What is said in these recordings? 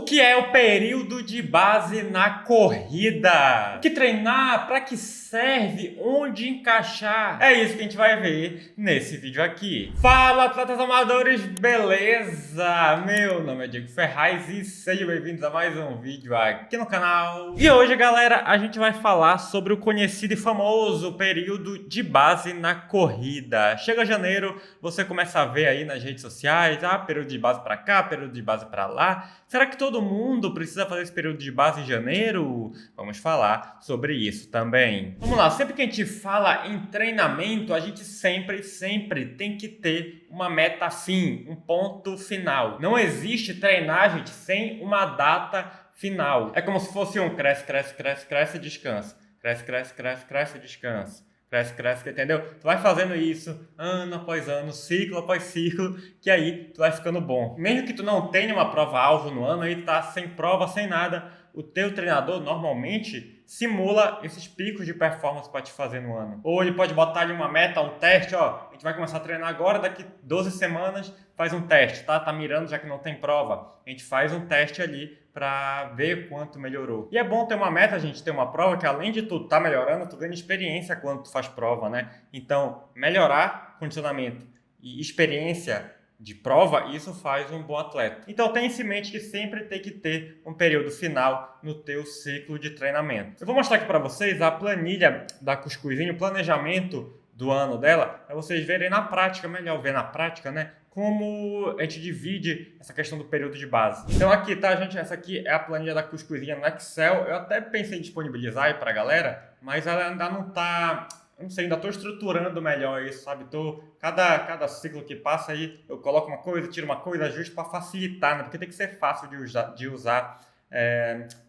que é o período de base na corrida? O que treinar? Para que serve? Onde encaixar? É isso que a gente vai ver nesse vídeo aqui. Fala, atletas amadores, beleza? Meu nome é Diego Ferraz e sejam bem-vindos a mais um vídeo aqui no canal. E hoje, galera, a gente vai falar sobre o conhecido e famoso período de base na corrida. Chega janeiro, você começa a ver aí nas redes sociais, período de base para cá, período de base para lá. Será que todo mundo precisa fazer esse período de base em janeiro? Vamos falar sobre isso também. Vamos lá, sempre que a gente fala em treinamento, a gente sempre tem que ter uma meta fim, um ponto final. Não existe treinar, gente, sem uma data final. É como se fosse um cresce, descansa. Cresce, descansa. Cresce, entendeu? Tu vai fazendo isso ano após ano, ciclo após ciclo, que aí tu vai ficando bom. Mesmo que tu não tenha uma prova-alvo no ano, aí tá sem prova, sem nada, o teu treinador normalmente simula esses picos de performance para te fazer no ano. Ou ele pode botar ali uma meta, um teste, a gente vai começar a treinar agora, daqui 12 semanas faz um teste, tá? Tá mirando já que não tem prova. A gente faz um teste ali para ver quanto melhorou. E é bom ter uma meta, gente, ter uma prova que além de tu tá melhorando, tu ganha experiência quando tu faz prova, né? Então, melhorar condicionamento e experiência de prova, isso faz um bom atleta. Então, tenha em mente que sempre tem que ter um período final no teu ciclo de treinamento. Eu vou mostrar aqui para vocês a planilha da Cuscuzinho, o planejamento do ano dela, para vocês verem na prática, melhor ver na prática, né? Como a gente divide essa questão do período de base. Então aqui, tá, gente? Essa aqui é a planilha da Cuscuzinha no Excel. Eu até pensei em disponibilizar aí pra galera, mas ela ainda não tá... Eu não sei, ainda estou estruturando melhor isso, sabe? Cada ciclo que passa aí, eu coloco uma coisa, tiro uma coisa, ajusto para facilitar, né? Porque tem que ser fácil de usar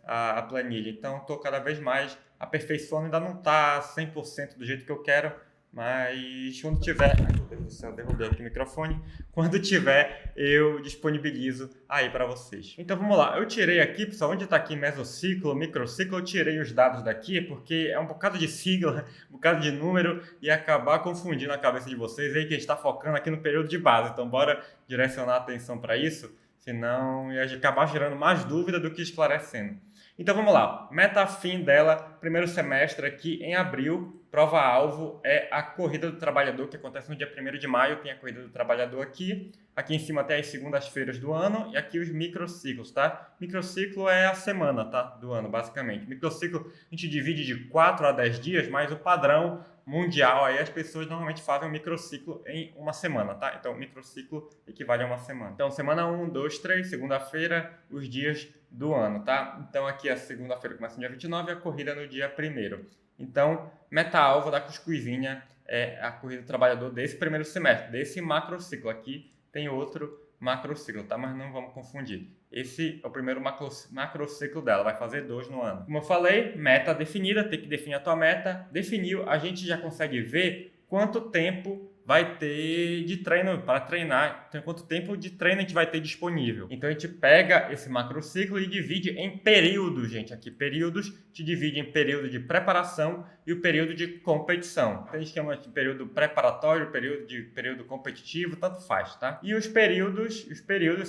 a planilha. Então, estou cada vez mais aperfeiçoando, ainda não está 100% do jeito que eu quero, mas quando tiver... Ai, meu Deus do céu, derrubei aqui o microfone. Quando tiver, eu disponibilizo aí para vocês. Então vamos lá, eu tirei aqui, pessoal, onde está aqui mesociclo, microciclo, eu tirei os dados daqui, porque é um bocado de sigla, um bocado de número, e acabar confundindo a cabeça de vocês aí, que a gente está focando aqui no período de base. Então bora direcionar a atenção para isso, senão ia acabar gerando mais dúvida do que esclarecendo. Então vamos lá, meta fim dela, primeiro semestre aqui em abril, prova-alvo é a Corrida do Trabalhador, que acontece no dia 1º de maio, tem a Corrida do Trabalhador aqui em cima tem as segundas-feiras do ano e aqui os microciclos, tá? Microciclo é a semana, tá? Do ano, basicamente. Microciclo a gente divide de 4 a 10 dias, mas o padrão mundial aí as pessoas normalmente fazem um microciclo em uma semana, tá? Então, microciclo equivale a uma semana. Então, semana 1, 2, 3, segunda-feira, os dias do ano, tá? Então, aqui a segunda-feira começa no dia 29 e a corrida no dia 1º. Então, meta-alvo da Cuscuzinha é a Corrida do Trabalhador desse primeiro semestre, desse macrociclo. Aqui tem outro macrociclo, tá? Mas não vamos confundir. Esse é o primeiro macrociclo dela, vai fazer 2 no ano. Como eu falei, meta definida, tem que definir a tua meta. Definiu, a gente já consegue ver quanto tempo vai ter de treino para treinar, então, quanto tempo de treino a gente vai ter disponível. Então a gente pega esse macrociclo e divide em períodos, gente. Aqui, períodos, te divide em período de preparação e o período de competição. Então, a gente chama de período preparatório, período competitivo, tanto faz, tá? E os períodos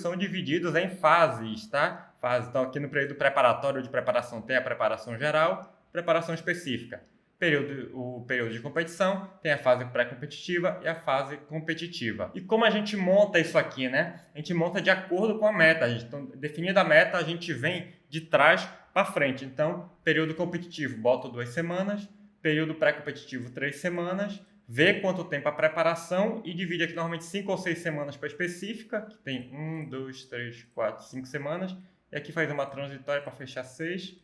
são divididos em fases, tá? Então, aqui no período preparatório de preparação tem a preparação geral, preparação específica. O período de competição, tem a fase pré-competitiva e a fase competitiva. E como a gente monta isso aqui, né? A gente monta de acordo com a meta. Então, definida a meta, a gente vem de trás para frente. Então, período competitivo, bota 2 semanas. Período pré-competitivo, 3 semanas. Vê quanto tempo a preparação e divide aqui normalmente 5 ou 6 semanas para específica, que tem 1, 2, 3, 4, 5 semanas. E aqui faz uma transitória para fechar 6,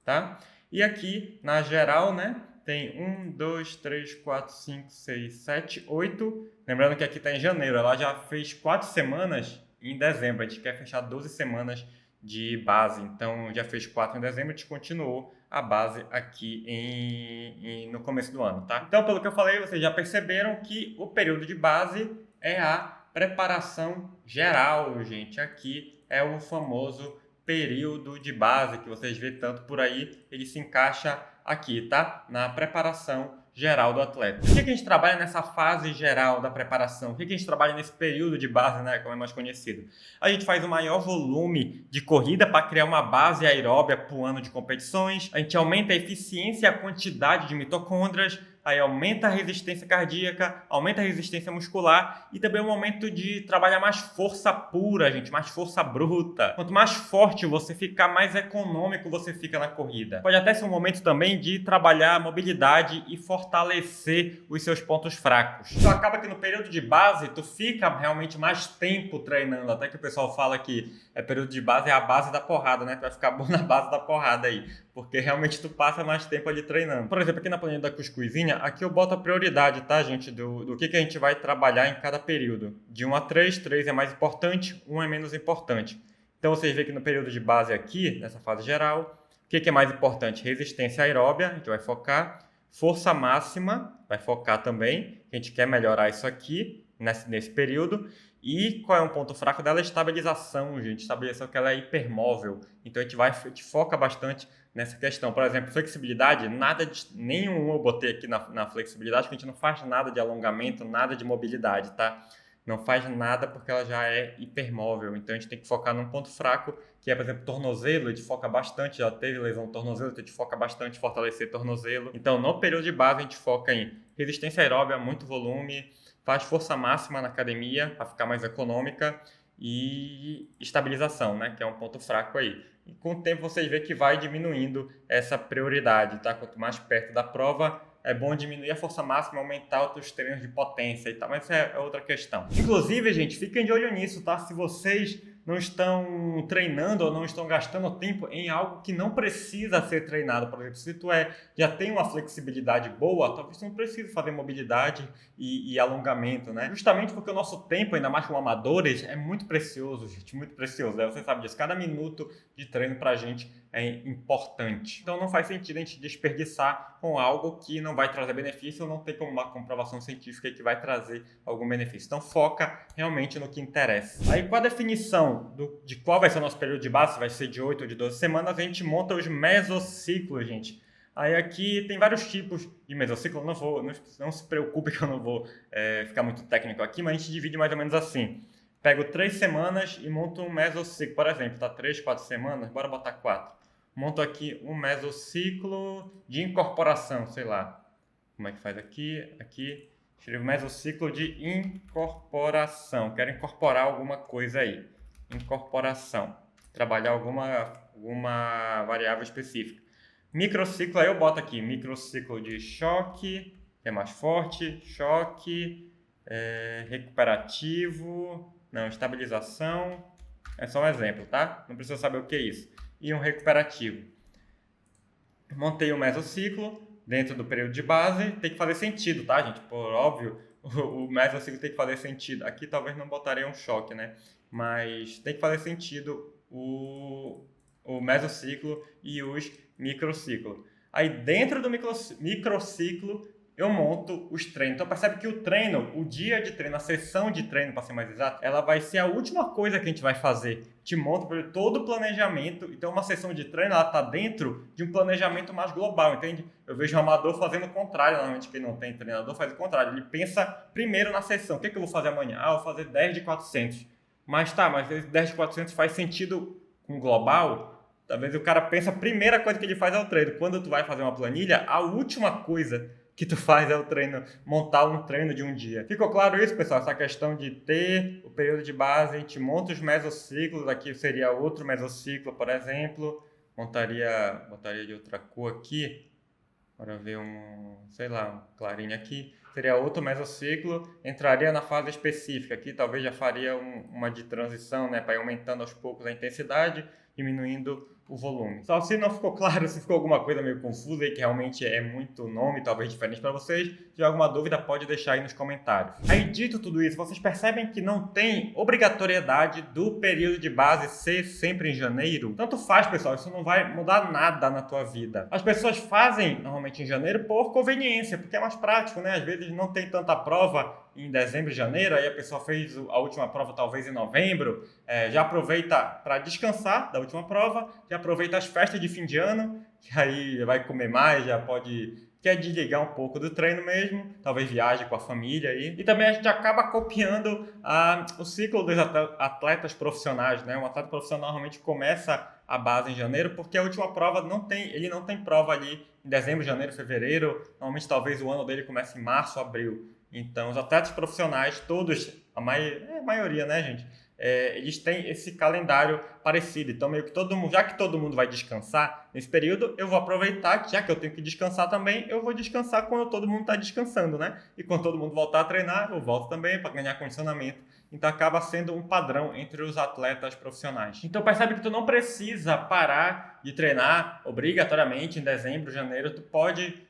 tá? E aqui, na geral, né? Tem 1, 2, 3, 4, 5, 6, 7, 8. Lembrando que aqui está em janeiro. Ela já fez 4 semanas em dezembro. A gente quer fechar 12 semanas de base. Então, já fez 4 em dezembro. A gente continuou a base aqui no começo do ano, tá? Então, pelo que eu falei, vocês já perceberam que o período de base é a preparação geral, gente. Aqui é o famoso período de base que vocês vê tanto por aí, ele se encaixa aqui, tá? Na preparação geral do atleta. Por que a gente trabalha nessa fase geral da preparação? Por que a gente trabalha nesse período de base, né, como é mais conhecido? A gente faz o maior volume de corrida para criar uma base aeróbia para o ano de competições, a gente aumenta a eficiência e a quantidade de mitocôndrias, aí aumenta a resistência cardíaca, aumenta a resistência muscular e também é um momento de trabalhar mais força pura, gente, mais força bruta. Quanto mais forte você ficar, mais econômico você fica na corrida. Pode até ser um momento também de trabalhar a mobilidade e fortalecer os seus pontos fracos. Então acaba que no período de base tu fica realmente mais tempo treinando, até que o pessoal fala que período de base é a base da porrada, né? Tu vai ficar bom na base da porrada aí, porque realmente tu passa mais tempo ali treinando. Por exemplo, aqui na planilha da Cuscuzinha, aqui eu boto a prioridade, tá, gente, do que a gente vai trabalhar em cada período. De 1 a 3, 3 é mais importante, 1 é menos importante. Então vocês veem que no período de base aqui, nessa fase geral, o que é mais importante? Resistência aeróbia, a gente vai focar. Força máxima, vai focar também. A gente quer melhorar isso aqui, nesse período. E qual é um ponto fraco dela? Estabilização, gente. Estabilização que ela é hipermóvel. Então a gente foca bastante nessa questão. Por exemplo, flexibilidade, nenhum eu botei aqui na flexibilidade, porque a gente não faz nada de alongamento, nada de mobilidade, tá? Não faz nada porque ela já é hipermóvel. Então a gente tem que focar num ponto fraco, que é, por exemplo, tornozelo. A gente foca bastante, já teve lesão no tornozelo, então a gente foca bastante em fortalecer tornozelo. Então no período de base a gente foca em resistência aeróbia, muito volume, faz força máxima na academia para ficar mais econômica e estabilização, né, que é um ponto fraco aí. E com o tempo vocês vê que vai diminuindo essa prioridade, tá? Quanto mais perto da prova, é bom diminuir a força máxima, aumentar os treinos de potência e tal, mas isso é outra questão. Inclusive, gente, fiquem de olho nisso, tá? Se vocês não estão treinando ou não estão gastando tempo em algo que não precisa ser treinado. Por exemplo, se tu já tem uma flexibilidade boa, talvez tu não precise fazer mobilidade e alongamento, né? Justamente porque o nosso tempo, ainda mais como amadores, é muito precioso, gente, muito precioso, né? Você sabe disso, cada minuto de treino pra gente é importante. Então não faz sentido a gente desperdiçar com algo que não vai trazer benefício ou não tem como uma comprovação científica que vai trazer algum benefício. Então foca realmente no que interessa. Aí com a definição de qual vai ser o nosso período de base, se vai ser de 8 ou de 12 semanas, a gente monta os mesociclos, gente. Aí aqui tem vários tipos de mesociclo, não se preocupe que eu não vou ficar muito técnico aqui, mas a gente divide mais ou menos assim. Pego 3 semanas e monto um mesociclo, por exemplo, tá 3, 4 semanas, bora botar 4. Monto aqui um mesociclo de incorporação, sei lá. Como é que faz aqui? Aqui, escrevo mesociclo de incorporação. Quero incorporar alguma coisa aí. Incorporação. Trabalhar alguma variável específica. Microciclo, aí eu boto aqui. Microciclo de choque, que é mais forte. Choque, recuperativo. Não, estabilização. É só um exemplo, tá? Não precisa saber o que é isso. E um recuperativo. Montei um mesociclo dentro do período de base. Tem que fazer sentido, tá, gente? Por óbvio, o mesociclo tem que fazer sentido. Aqui talvez não botaria um choque, né? Mas tem que fazer sentido o mesociclo e os microciclos. Aí dentro do microciclo eu monto os treinos. Então percebe que o treino, o dia de treino, a sessão de treino, para ser mais exato, ela vai ser a última coisa que a gente vai fazer. Te monta todo o planejamento. Então uma sessão de treino, ela está dentro de um planejamento mais global, entende? Eu vejo o amador fazendo o contrário. Normalmente quem não tem treinador faz o contrário. Ele pensa primeiro na sessão. O que eu vou fazer amanhã? Eu vou fazer 10 de 400. Mas 10 de 400 faz sentido com global? Talvez o cara pensa, a primeira coisa que ele faz é o treino. Quando tu vai fazer uma planilha, a última coisa que tu faz é o treino, montar um treino de um dia. Ficou claro isso, pessoal? Essa questão de ter o período de base, a gente monta os mesociclos, aqui seria outro mesociclo, por exemplo, botaria de outra cor aqui, para ver sei lá, um clarinho aqui, seria outro mesociclo, entraria na fase específica, aqui talvez já faria uma de transição, né, para ir aumentando aos poucos a intensidade, diminuindo o volume. Só se não ficou claro, se ficou alguma coisa meio confusa e que realmente é muito nome, talvez diferente para vocês, se tiver alguma dúvida pode deixar aí nos comentários. Aí dito tudo isso, vocês percebem que não tem obrigatoriedade do período de base ser sempre em janeiro? Tanto faz, pessoal, isso não vai mudar nada na tua vida. As pessoas fazem normalmente em janeiro por conveniência, porque é mais prático, né? Às vezes vezes não tem tanta prova em dezembro e janeiro, aí a pessoa fez a última prova talvez em novembro, já aproveita para descansar da última prova, já aproveita as festas de fim de ano, que aí vai comer mais, já quer desligar um pouco do treino mesmo, talvez viaje com a família aí. E também a gente acaba copiando o ciclo dos atletas profissionais, né? Um atleta profissional normalmente começa a base em janeiro, porque a última prova ele não tem prova ali em dezembro, janeiro, fevereiro. Normalmente talvez o ano dele comece em março, abril. Então os atletas profissionais, todos, a maioria, né, gente? Eles têm esse calendário parecido. Então, meio que já que todo mundo vai descansar nesse período, eu vou aproveitar que, já que eu tenho que descansar também, eu vou descansar quando todo mundo está descansando, né? E quando todo mundo voltar a treinar, eu volto também para ganhar condicionamento. Então, acaba sendo um padrão entre os atletas profissionais. Então, percebe que tu não precisa parar de treinar obrigatoriamente em dezembro, janeiro. Tu pode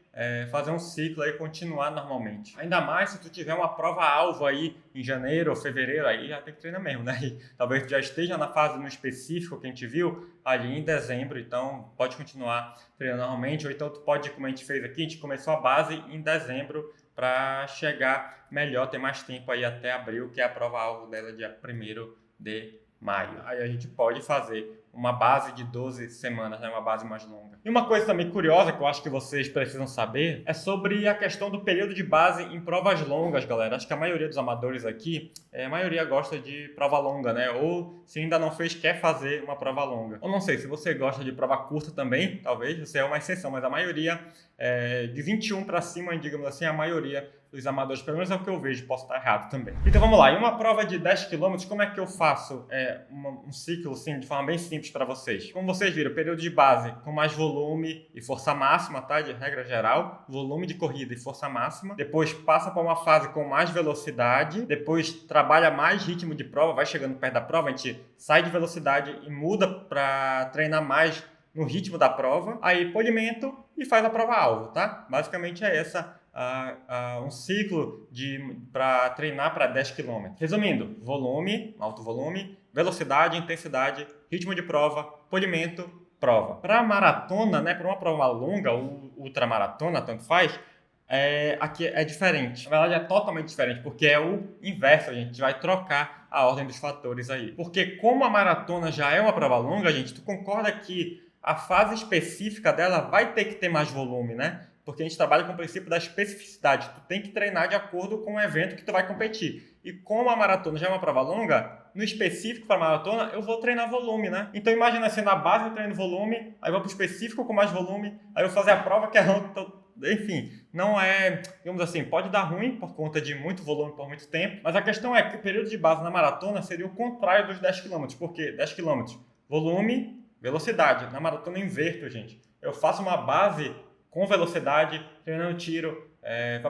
fazer um ciclo aí e continuar normalmente. Ainda mais se tu tiver uma prova-alvo aí em janeiro ou fevereiro, aí já tem que treinar mesmo, né? E talvez tu já esteja na fase no específico que a gente viu ali em dezembro, então pode continuar treinando normalmente, ou então tu pode, como a gente fez aqui, a gente começou a base em dezembro para chegar melhor, ter mais tempo aí até abril, que é a prova-alvo dela dia 1º de maio. Aí a gente pode fazer uma base de 12 semanas, né? Uma base mais longa. E uma coisa também curiosa que eu acho que vocês precisam saber é sobre a questão do período de base em provas longas, galera. Acho que a maioria dos amadores aqui, a maioria gosta de prova longa, né? Ou se ainda não fez, quer fazer uma prova longa. Ou não sei, se você gosta de prova curta também, talvez, você é uma exceção, mas a maioria, de 21 para cima, digamos assim, a maioria dos amadores, pelo menos é o que eu vejo, posso estar errado também. Então vamos lá, em uma prova de 10 km, como é que eu faço um ciclo assim, de forma bem simples para vocês? Como vocês viram, período de base com mais volume e força máxima, tá? De regra geral, volume de corrida e força máxima. Depois passa para uma fase com mais velocidade, depois trabalha mais ritmo de prova, vai chegando perto da prova, a gente sai de velocidade e muda para treinar mais no ritmo da prova, aí polimento e faz a prova-alvo, tá? Basicamente é essa um ciclo para treinar para 10 km. Resumindo, volume, alto volume, velocidade, intensidade, ritmo de prova, polimento, prova. Para maratona, né, para uma prova longa, ou ultramaratona, tanto faz, aqui é diferente. Na verdade é totalmente diferente, porque é o inverso, a gente vai trocar a ordem dos fatores aí. Porque como a maratona já é uma prova longa, gente, tu concorda que a fase específica dela vai ter que ter mais volume, né? Porque a gente trabalha com o princípio da especificidade. Tu tem que treinar de acordo com o evento que tu vai competir. E como a maratona já é uma prova longa, no específico para a maratona, eu vou treinar volume, né? Então imagina assim, na base eu treino volume, aí eu vou para o específico com mais volume, aí eu vou fazer a prova que é longa. Então, enfim, não é, digamos assim, pode dar ruim por conta de muito volume por muito tempo, mas a questão é que o período de base na maratona seria o contrário dos 10 km. Por quê? 10 km, volume, velocidade. Na maratona eu inverto, gente. Eu faço uma base com velocidade, treinando tiro,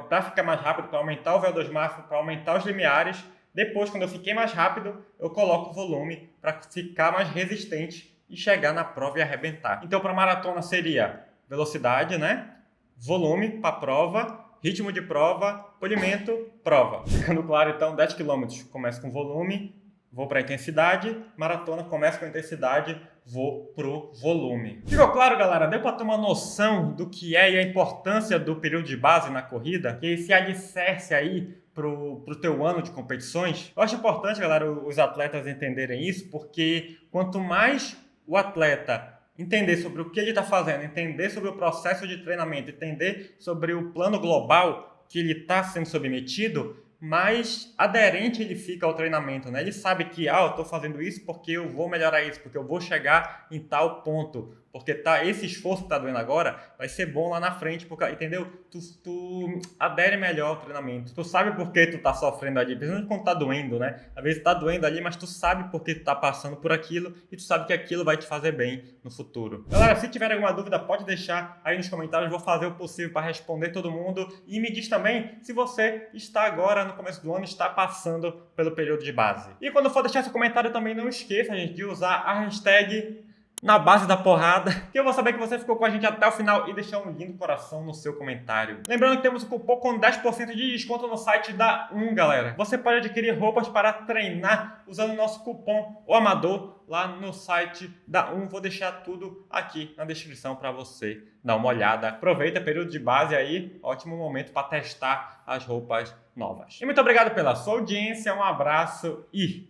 para ficar mais rápido, para aumentar o VO2 máximo, para aumentar os limiares. Depois, quando eu fiquei mais rápido, eu coloco o volume para ficar mais resistente e chegar na prova e arrebentar. Então, para maratona seria velocidade, né? Volume para prova, ritmo de prova, polimento, prova. Ficando claro, então, 10 km começa com volume, vou para a intensidade, maratona começa com a intensidade, vou pro volume. Ficou claro, galera? Deu para ter uma noção do que é e a importância do período de base na corrida? Que esse alicerce aí pro teu ano de competições? Eu acho importante, galera, os atletas entenderem isso, porque quanto mais o atleta entender sobre o que ele está fazendo, entender sobre o processo de treinamento, entender sobre o plano global que ele está sendo submetido, mais aderente ele fica ao treinamento, né? Ele sabe que, eu estou fazendo isso porque eu vou melhorar isso, porque eu vou chegar em tal ponto, porque esse esforço que tá doendo agora vai ser bom lá na frente, porque, entendeu? Tu adere melhor ao treinamento. Tu sabe por que tu tá sofrendo ali, principalmente quando tá doendo, né? Às vezes tá doendo ali, mas tu sabe por que tu tá passando por aquilo e tu sabe que aquilo vai te fazer bem no futuro. Galera, se tiver alguma dúvida, pode deixar aí nos comentários, eu vou fazer o possível para responder todo mundo. E me diz também se você está agora no começo do ano, está passando pelo período de base. E quando for deixar seu comentário também, não esqueça, gente, de usar a hashtag na base da porrada, que eu vou saber que você ficou com a gente até o final e deixar um lindo coração no seu comentário. Lembrando que temos um cupom com 10% de desconto no site da galera. Você pode adquirir roupas para treinar usando o nosso cupom O Amador lá no site da Vou deixar tudo aqui na descrição para você dar uma olhada. Aproveita período de base aí, ótimo momento para testar as roupas novas. E muito obrigado pela sua audiência, um abraço e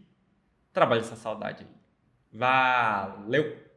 trabalhe essa saudade aí. Valeu!